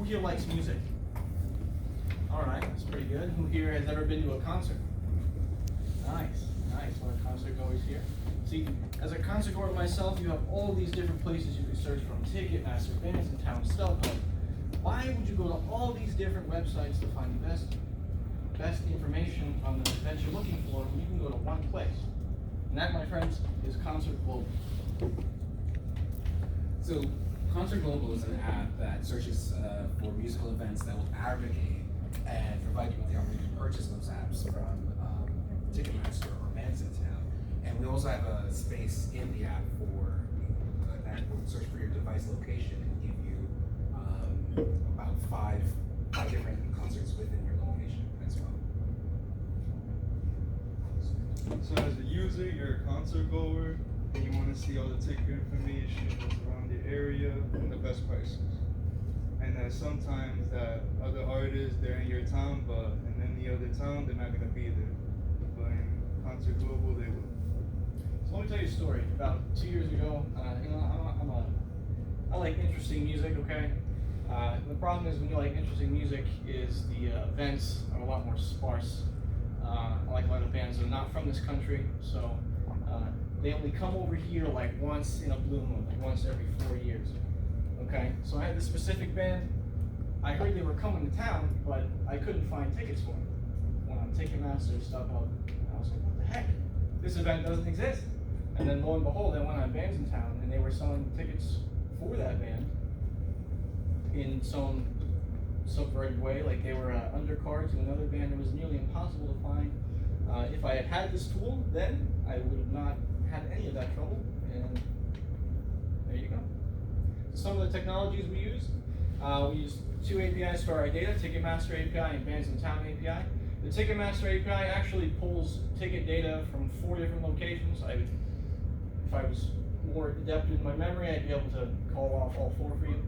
here likes music? All right, that's pretty good. Who here has ever been to a concert? Nice, nice. A lot of concert goers here. See, as a concert goer myself, you have all these different places you can search from: Ticketmaster, Bandsintown, StubHub. Why would you go to all these different websites to find the best information on the event you're looking for when you can go to one place? And that, my friends, is Concert Global. So, Concert Global is an app that searches for musical events that will aggregate and provide you with the opportunity to purchase those apps from Ticketmaster or Bandsintown. And we also have a space in the app for that will search for your device location and give you about five different concerts within your location as well. So as a user, you're a concert goer, and you want to see all the ticket information that's around the area and the best prices. And that sometimes that other artists, they're in your town, but in any other town, they're not going to be there. But in Concert Global, they will. So let me tell you a story. About 2 years ago, I like interesting music, okay? The problem is when you like interesting music is the events are a lot more sparse. I like a lot of bands that are not from this country, so they only come over here like once in a blue moon, like once every 4 years. Okay, so I had this specific band. I heard they were coming to town, but I couldn't find tickets for them. Went on Ticketmaster, StubHub, and I was like, what the heck? This event doesn't exist. And then lo and behold, I went on Bandsintown, and they were selling tickets for that band in some subverted way, like they were undercards to another band. It was nearly impossible to find. If I had had this tool then, I would have not had any of that trouble, and there you go. Some of the technologies we used two APIs for our data, Ticketmaster API and Bandsintown API. The Ticketmaster API actually pulls ticket data from 4 different locations. If I was more adept in my memory, I'd be able to call off all 4 for you.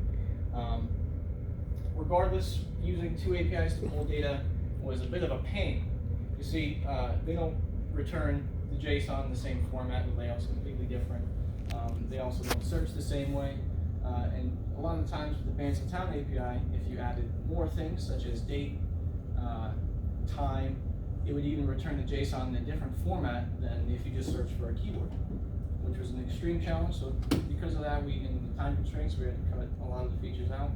Regardless, using 2 APIs to pull data was a bit of a pain. You see, they don't return the JSON in the same format. The layout's completely different. They also don't search the same way. And a lot of the times with the Bandsintown API, if you added more things such as date, time, it would even return the JSON in a different format than if you just searched for a keyword, which was an extreme challenge. So because of that, in the time constraints, we had to cut a lot of the features out,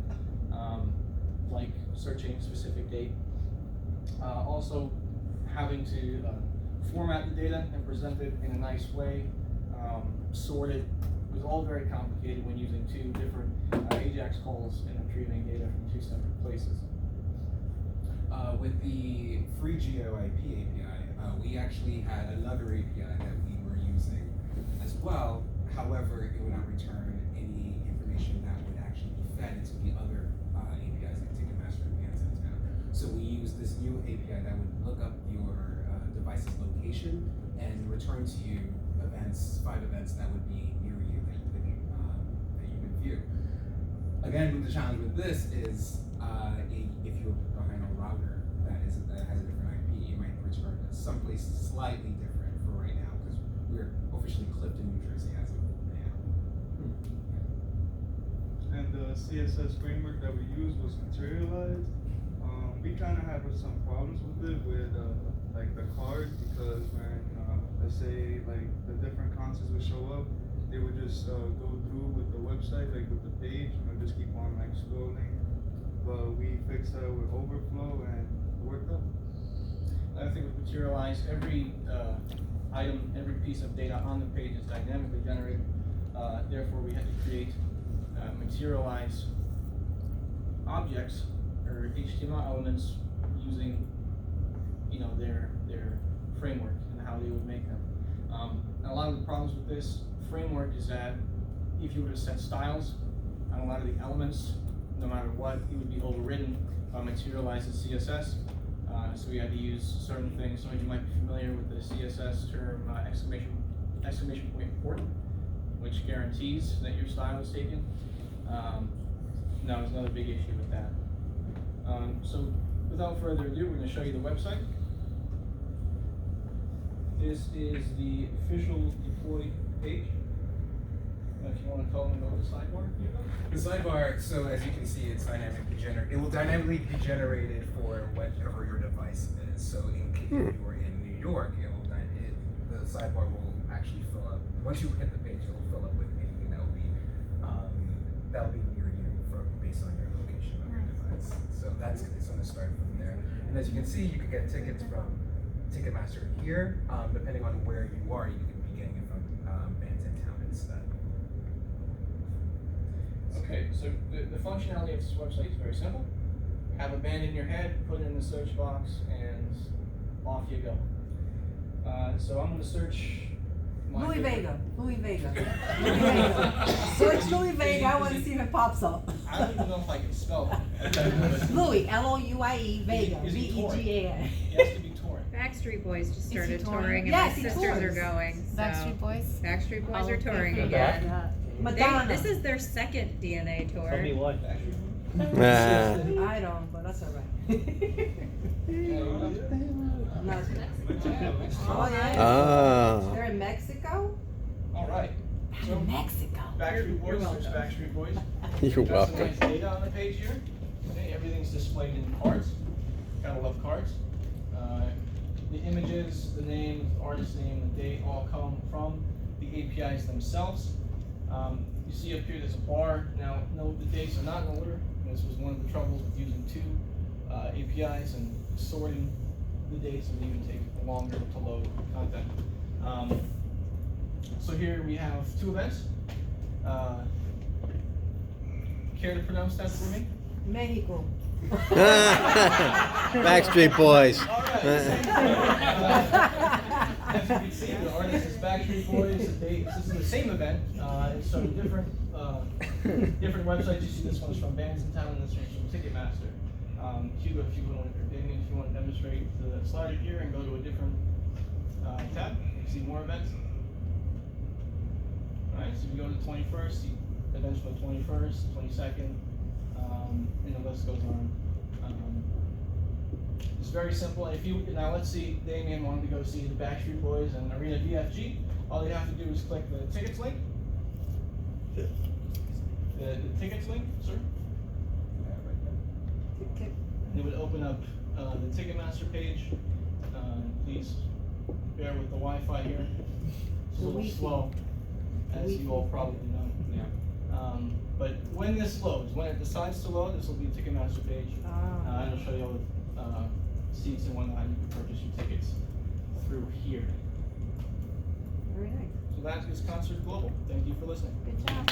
like searching specific date. Also having to format the data and present it in a nice way, sort it. It was all very complicated when using 2 different AJAX calls and retrieving data from 2 separate places. With the free GeoIP API, we actually had another API that we were using as well. However, it would not return any information that would actually be fed into the other APIs like Ticketmaster and Bandsintown. So we used this new API that would look up your device's location and return to you 5 events that would be near you that you could view. Again, the challenge with this is if you're behind a router that has a different IP, you might return someplace slightly different for right now because we're officially Clifton, New Jersey as of now. And the CSS framework that we used was Materialized. We kind of had some problems with it, with like the card, because when let's say like the different concepts would show up, they would just go through with the website, like with the page, and just keep on like scrolling. But we fixed that with Overflow, and it worked out. I think with Materialize, every item, every piece of data on the page is dynamically generated. Therefore, we had to create Materialize objects or HTML elements using, their framework and how they would make them. And a lot of the problems with this framework is that if you were to set styles on a lot of the elements, no matter what, it would be overridden by Materialize's CSS. So we had to use certain things. Some of you might be familiar with the CSS term exclamation point important, which guarantees that your style is taken. That was another big issue with that. So without further ado, we're going to show you the website. This is the official deploy page. If you want to call them go to the sidebar, The sidebar, so as you can see, it's dynamically generated. It will dynamically be generated for whatever your device is. So in case you are in New York, the sidebar will actually fill up. Once you hit the page, it will fill up with anything that will be near you based on your location of your device. So it's going to start from there. And as you can see, you can get tickets from Ticketmaster here. Depending on where you are, you can be getting it from bands in town instead. Okay, so the functionality of this website is very simple. Have a band in your head, put it in the search box, and off you go. So I'm going to search Louis Vega. Search Louis Vega. I want to see if it pops up. I don't even know if I can spell it. Louis, Louie, Vega, Is he touring? Vega. He has to be touring. Backstreet Boys just he started touring? touring, and Yes, my he sisters tours. are going. So. Backstreet Boys? Backstreet Boys Oh, are touring okay. again. Madonna. This is their second DNA tour. Actually, I don't, but that's alright. No, oh yeah. Oh. They're in Mexico? all right. So Mexico. Backstreet You're Boys, search welcome. Backstreet Boys. You're Got some welcome. nice data on the page here. Okay, everything's displayed in cards. Gotta love cards. The images, the name, the artist name, the date all come from the APIs themselves. You see up here there's a bar. Now, no, the dates are not in order. This was one of the troubles with using two APIs and sorting the dates would even take longer to load content. So here we have two events. Care to pronounce that for me? Mexico. Backstreet Boys. All right. As you can see, the artist is Backstreet Boys. This is the same event. So different websites. You see this one's from Bands in Town, and this one's from Ticketmaster. Hugo, if you want to demonstrate the slider here and go to a different tab, you see more events. All right. So we go to the 21st. See events from the 21st, 22nd. And the list goes on. It's very simple. Now let's see, Damien wanted to go see the Backstreet Boys and Arena VFG. All you have to do is click the tickets link. The tickets link, sir. And it would open up the Ticketmaster page. Please bear with the Wi-Fi here. It's a little slow, as you all probably know. Yeah. But when this loads, when it decides to load, this will be a Ticketmaster page. Ah. It'll show you all the seats and whatnot. You can purchase your tickets through here. Very nice. So that is Concert Global. Thank you for listening. Good job.